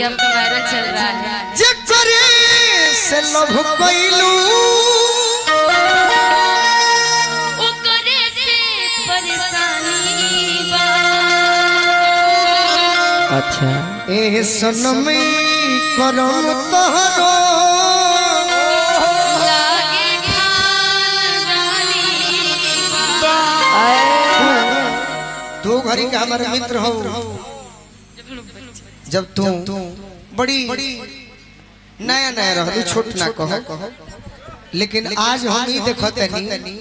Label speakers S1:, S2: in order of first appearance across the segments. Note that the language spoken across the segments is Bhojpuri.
S1: आपका वायरल चल रहा है।
S2: जकरे से लभ कइलू
S1: ओकरे से परेशानी बा।
S3: अच्छा
S2: ए सनमी करम तोहरो
S1: लागे खानदानी बा।
S2: तू घरी का हमारे मित्र हो। जब तू बड़ी नया नया रहलू छोट ना कहो, लेकिन आज हम ही देखते नहीं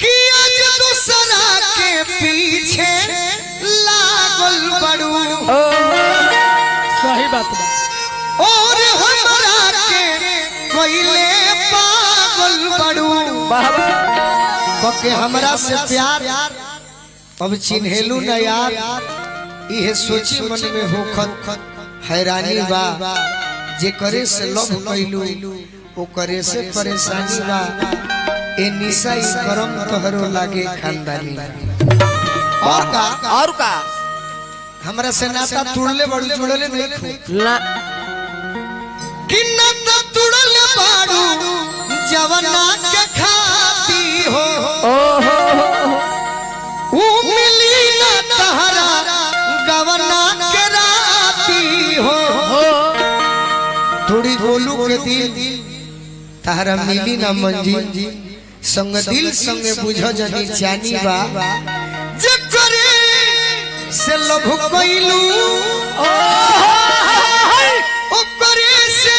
S2: कि आज दूसरा के पीछे लागल बड़ू
S3: सही बात बा।
S2: और हमरा के कोइले पागल बड़ू बके हमरा से प्यार अब चिन्हेलू न यार। इहे सोची मन में होखत हैरानी बा जे करे से लव कइलू ओ करे से परेशानी बा। ए निशा ई करम तोहरो लागे खानदानी
S3: और का
S2: हमरा से नाता तुड़ले बड़ू जुड़ले नहीं खू
S3: ना
S2: कि नाता तुड़ले बाड़ू जवना के खाती हो ऊ मिली ना तहरा गवना के राती हो। थोड़ी गोलू के दिल तहरा मिली ना मंजिल संग दिल संग बुझ जनी जानी बा जकरे से लभ कइलू ओकरे से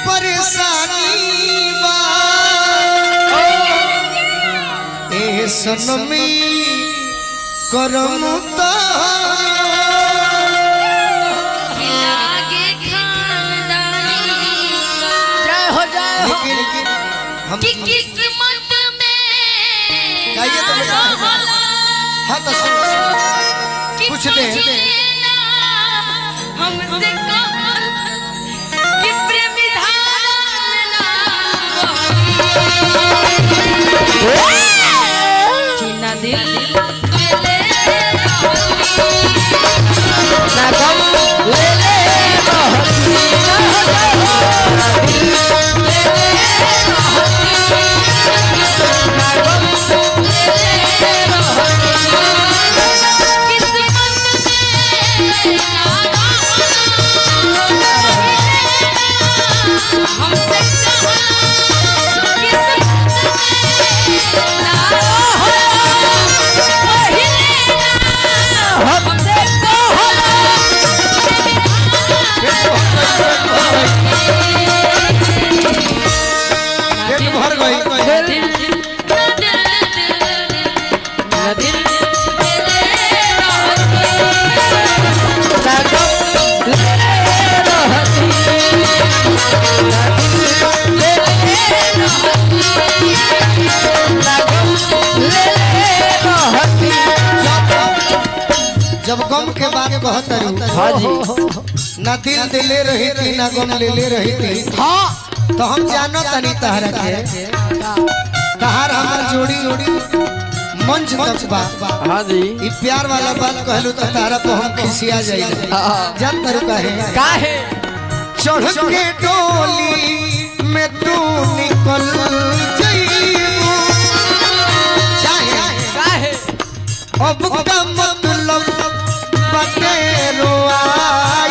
S2: परेशानी बा। ए सनमी करम
S1: लागे खानदानी बा।
S3: जय हो जय हो।
S2: लेकिन हम
S1: कि किस्मत में
S2: गाइए तो बेटा।
S1: रहला
S2: हाँ तो सुन
S1: कि
S2: कुछ दे
S1: ना हमसे कहा कि प्रेम धान ना जीना दिल ले
S3: ना गम ले ले
S2: पेट भर गई। जब गम के बात कहत रहू
S3: हाँ जी
S2: ना दिल दिले रही थी ना गम ले रही थी
S3: हाँ
S2: तो हम जानो तनी तहरा के तहार हमार जोड़ी मंच तक बा।
S3: हाँ जी
S2: ई प्यार वाला बात कहलू तो तारा पे हम खिसिया जाइए जान तरीका है
S3: काहे
S2: चढ़ के डोली में तू निकल जाइबू चाहे
S3: काहे
S2: अब का मतलब बटे रोआई